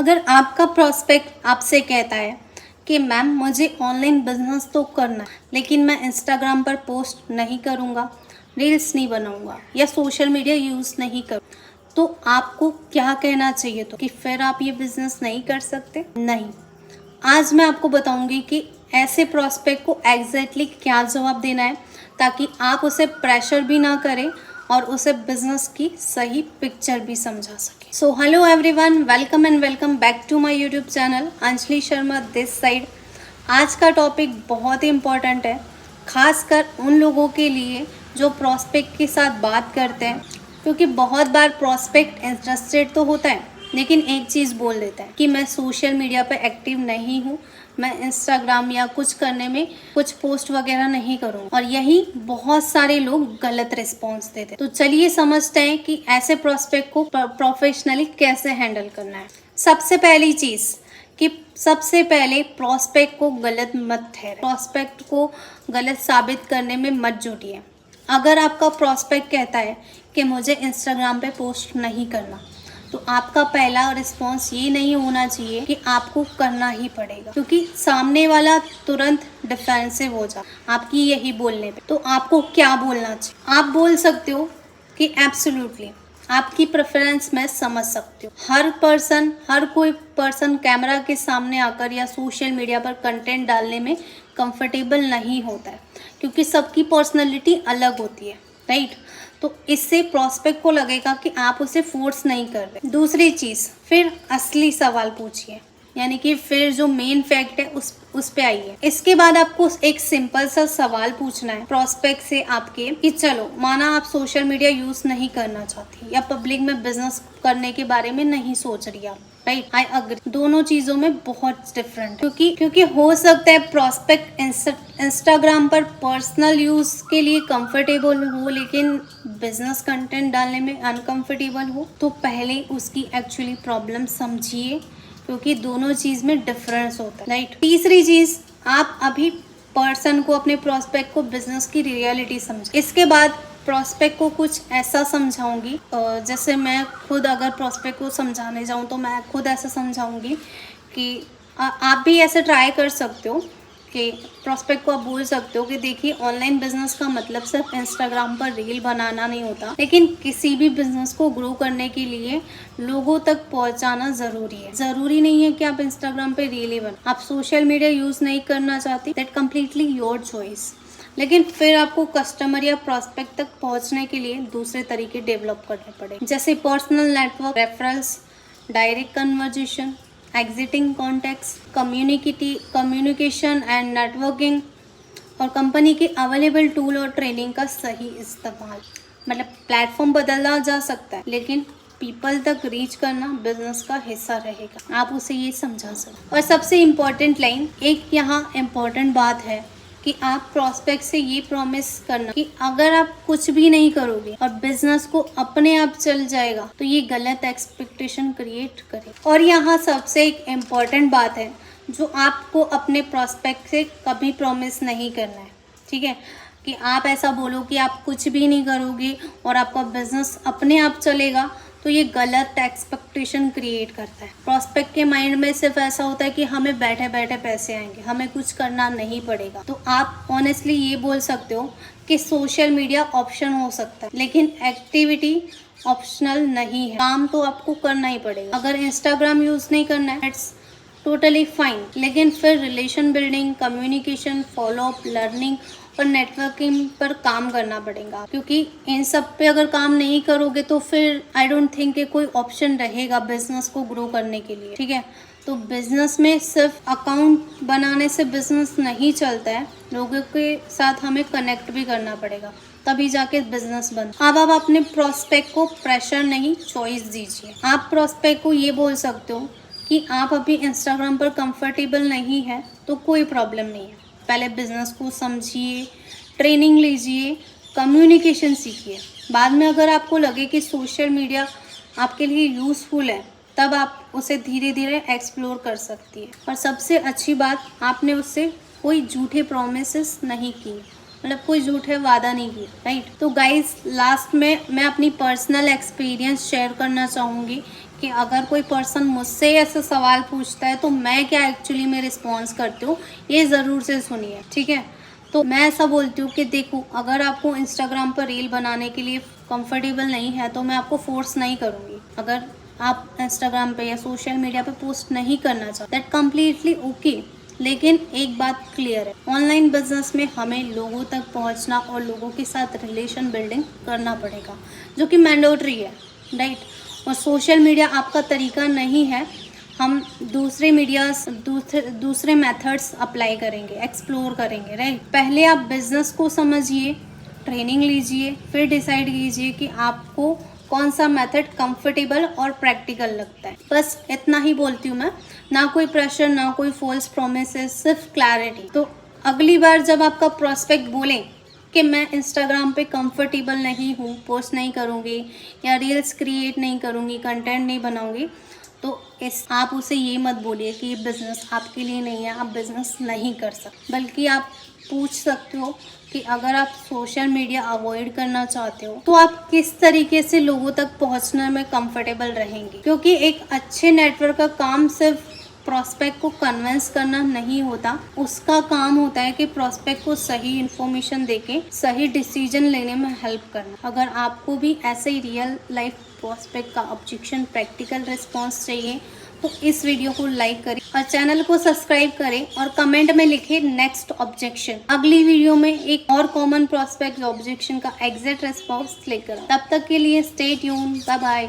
अगर आपका प्रोस्पेक्ट आपसे कहता है कि मैम मुझे ऑनलाइन बिजनेस तो करना है, लेकिन मैं इंस्टाग्राम पर पोस्ट नहीं करूँगा, रील्स नहीं बनाऊँगा या सोशल मीडिया यूज़ नहीं करूँ, तो आपको क्या कहना चाहिए? तो कि फिर आप ये बिजनेस नहीं कर सकते? नहीं। आज मैं आपको बताऊंगी कि ऐसे प्रोस्पेक्ट को एग्जैक्टली क्या जवाब देना है, ताकि आप उसे प्रेशर भी ना करें और उसे बिजनेस की सही पिक्चर भी समझा सकें। So hello everyone, welcome and welcome back to my YouTube channel Anjali Sharma this side. आज का टॉपिक बहुत ही इम्पोर्टेंट है, खासकर उन लोगों के लिए जो प्रोस्पेक्ट के साथ बात करते हैं, क्योंकि बहुत बार प्रोस्पेक्ट इंटरेस्टेड तो होता है लेकिन एक चीज़ बोल देता है कि मैं सोशल मीडिया पे एक्टिव नहीं हूँ, मैं इंस्टाग्राम या कुछ करने में कुछ पोस्ट वगैरह नहीं करूँ, और यही बहुत सारे लोग गलत रिस्पॉन्स देते हैं। तो चलिए समझते हैं कि ऐसे प्रोस्पेक्ट को प्रोफेशनली कैसे हैंडल करना है। सबसे पहली चीज़ कि सबसे पहले प्रोस्पेक्ट को गलत मत ठहराएं, प्रोस्पेक्ट को गलत साबित करने में मत जुटिए। अगर आपका प्रोस्पेक्ट कहता है कि मुझे इंस्टाग्राम पे पोस्ट नहीं करना, तो आपका पहला रिस्पॉन्स ये नहीं होना चाहिए कि आपको करना ही पड़ेगा, क्योंकि सामने वाला तुरंत डिफेंसिव हो जाए आपकी यही बोलने पे। तो आपको क्या बोलना चाहिए? आप बोल सकते हो कि एब्सोल्युटली आपकी प्रेफरेंस मैं समझ सकती हूँ। हर कोई पर्सन कैमरा के सामने आकर या सोशल मीडिया पर कंटेंट डालने में कंफर्टेबल नहीं होता है, क्योंकि सबकी पर्सनैलिटी अलग होती है, राइट? तो इससे प्रोस्पेक्ट को लगेगा कि आप उसे फोर्स नहीं कर रहे। दूसरी चीज़, फिर असली सवाल पूछिए, यानी कि फिर जो मेन फैक्ट है उस पे आइए। इसके बाद आपको एक सिंपल सा सवाल पूछना है प्रोस्पेक्ट से आपके कि चलो माना आप सोशल मीडिया यूज नहीं करना चाहती या पब्लिक में बिजनेस करने के बारे में नहीं सोच रही आप, राइट? I agree. दोनों चीजों में बहुत डिफरेंट, क्योंकि हो सकता है प्रोस्पेक्ट इंस्टाग्राम पर पर्सनल यूज के लिए कंफर्टेबल हो लेकिन बिजनेस कंटेंट डालने में अनकंफर्टेबल हो। तो पहले उसकी एक्चुअली प्रॉब्लम समझिए, क्योंकि दोनों चीज में डिफरेंस होता है, राइट? तीसरी चीज, आप अभी पर्सन को, अपने प्रोस्पेक्ट को बिजनेस की रियलिटी समझ। इसके बाद प्रोस्पेक्ट को कुछ ऐसा समझाऊंगी, जैसे मैं खुद अगर प्रोस्पेक्ट को समझाने जाऊं तो मैं खुद ऐसा समझाऊंगी कि आप भी ऐसे ट्राई कर सकते हो कि प्रोस्पेक्ट को आप बोल सकते हो कि देखिए, ऑनलाइन बिजनेस का मतलब सिर्फ इंस्टाग्राम पर रील बनाना नहीं होता, लेकिन किसी भी बिजनेस को ग्रो करने के लिए लोगों तक पहुंचाना जरूरी है। जरूरी नहीं है कि आप इंस्टाग्राम पे रील ही बनाओ। आप सोशल मीडिया यूज नहीं करना चाहती, दैट कम्प्लीटली योर चॉइस, लेकिन फिर आपको कस्टमर या प्रोस्पेक्ट तक पहुंचने के लिए दूसरे तरीके डेवलप करने पड़ेंगे, जैसे personal network, referrals, direct conversation, exiting contacts, communication and networking, और कंपनी के अवेलेबल टूल और ट्रेनिंग का सही इस्तेमाल। मतलब प्लेटफॉर्म बदला जा सकता है, लेकिन पीपल तक रीच करना बिजनेस का हिस्सा रहेगा। आप उसे ये समझा सकते। और सबसे इम्पोर्टेंट लाइन, एक यहाँ इम्पोर्टेंट बात है कि आप प्रोस्पेक्ट से ये प्रॉमिस करना कि अगर आप कुछ भी नहीं करोगे और बिजनेस को अपने आप चल जाएगा, तो ये गलत एक्सपेक्टेशन क्रिएट करे। और यहाँ सबसे एक इम्पॉर्टेंट बात है जो आपको अपने प्रोस्पेक्ट से कभी प्रॉमिस नहीं करना है, ठीक है? कि आप ऐसा बोलो कि आप कुछ भी नहीं करोगे और आपका बिजनेस अपने आप चलेगा, तो ये गलत एक्सपेक्टेशन क्रिएट करता है। प्रोस्पेक्ट के माइंड में सिर्फ ऐसा होता है कि हमें बैठे बैठे पैसे आएंगे, हमें कुछ करना नहीं पड़ेगा। तो आप ऑनेस्टली ये बोल सकते हो कि सोशल मीडिया ऑप्शन हो सकता है, लेकिन एक्टिविटी ऑप्शनल नहीं है। काम तो आपको करना ही पड़ेगा। अगर इंस्टाग्राम यूज नहीं करना है, इट्स टोटली फाइन, लेकिन फिर relation building, communication, follow up, learning और नेटवर्किंग पर काम करना पड़ेगा, क्योंकि इन सब पे अगर काम नहीं करोगे तो फिर आई डोंट थिंक कि कोई ऑप्शन रहेगा बिजनेस को ग्रो करने के लिए, ठीक है? तो बिजनेस में सिर्फ अकाउंट बनाने से बिजनेस नहीं चलता है, लोगों के साथ हमें कनेक्ट भी करना पड़ेगा, तभी जाके बिजनेस बनता। अब आप अपने प्रोस्पेक्ट को प्रेशर नहीं, चॉइस दीजिए। आप प्रोस्पेक्ट को ये बोल सकते हो कि आप अभी इंस्टाग्राम पर कंफर्टेबल नहीं है, तो कोई प्रॉब्लम नहीं है। पहले बिजनेस को समझिए, ट्रेनिंग लीजिए, कम्युनिकेशन सीखिए। बाद में अगर आपको लगे कि सोशल मीडिया आपके लिए यूज़फुल है, तब आप उसे धीरे धीरे एक्सप्लोर कर सकती है। और सबसे अच्छी बात, आपने उससे कोई झूठे प्रोमिसेस नहीं किए, मतलब कोई झूठे वादा नहीं किए, राइट? तो गाइस, लास्ट में मैं अपनी पर्सनल एक्सपीरियंस शेयर करना चाहूँगी कि अगर कोई पर्सन मुझसे ऐसा सवाल पूछता है तो मैं क्या एक्चुअली में रिस्पॉन्स करती हूँ, ये ज़रूर से सुनिए, ठीक है। तो मैं ऐसा बोलती हूँ कि देखो, अगर आपको इंस्टाग्राम पर रील बनाने के लिए कंफर्टेबल नहीं है तो मैं आपको फोर्स नहीं करूँगी। अगर आप इंस्टाग्राम पे या सोशल मीडिया पे पोस्ट नहीं करना चाहते, दैट कम्प्लीटली ओके। लेकिन एक बात क्लियर है, ऑनलाइन बिजनेस में हमें लोगों तक पहुंचना और लोगों के साथ रिलेशन बिल्डिंग करना पड़ेगा, जो कि मैंडेटरी है, राइट। और सोशल मीडिया आपका तरीका नहीं है। हम दूसरे मेथड्स अप्लाई करेंगे, एक्सप्लोर करेंगे, राइट। पहले आप बिजनेस को समझिए, ट्रेनिंग लीजिए, फिर डिसाइड कीजिए कि आपको कौन सा मेथड कंफर्टेबल और प्रैक्टिकल लगता है। बस इतना ही बोलती हूँ मैं, ना कोई प्रेशर, ना कोई फॉल्स प्रोमिसेस, सिर्फ क्लैरिटी। तो अगली बार जब आपका प्रोस्पेक्ट बोले कि मैं इंस्टाग्राम पे कंफर्टेबल नहीं हूँ, पोस्ट नहीं करूँगी या रील्स क्रिएट नहीं करूँगी, कंटेंट नहीं बनाऊँगी, तो आप उसे ये मत बोलिए कि ये बिज़नेस आपके लिए नहीं है, आप बिज़नेस नहीं कर सकते। बल्कि आप पूछ सकते हो कि अगर आप सोशल मीडिया अवॉइड करना चाहते हो तो आप किस तरीके से लोगों तक पहुंचने में कंफर्टेबल रहेंगे। क्योंकि एक अच्छे नेटवर्क का काम सिर्फ प्रॉस्पेक्ट को कन्विंस करना नहीं होता, उसका काम होता है कि प्रॉस्पेक्ट को सही इन्फॉर्मेशन देके सही डिसीजन लेने में हेल्प करना। अगर आपको भी ऐसे ही रियल लाइफ प्रॉस्पेक्ट का ऑब्जेक्शन प्रैक्टिकल रिस्पॉन्स चाहिए तो इस वीडियो को लाइक करें और चैनल को सब्सक्राइब करें और कमेंट में लिखें नेक्स्ट ऑब्जेक्शन। अगली वीडियो में एक और कॉमन प्रॉस्पेक्ट ऑब्जेक्शन का एग्जैक्ट रिस्पॉन्स लेकर। तब तक के लिए स्टे ट्यून, बाय बाय।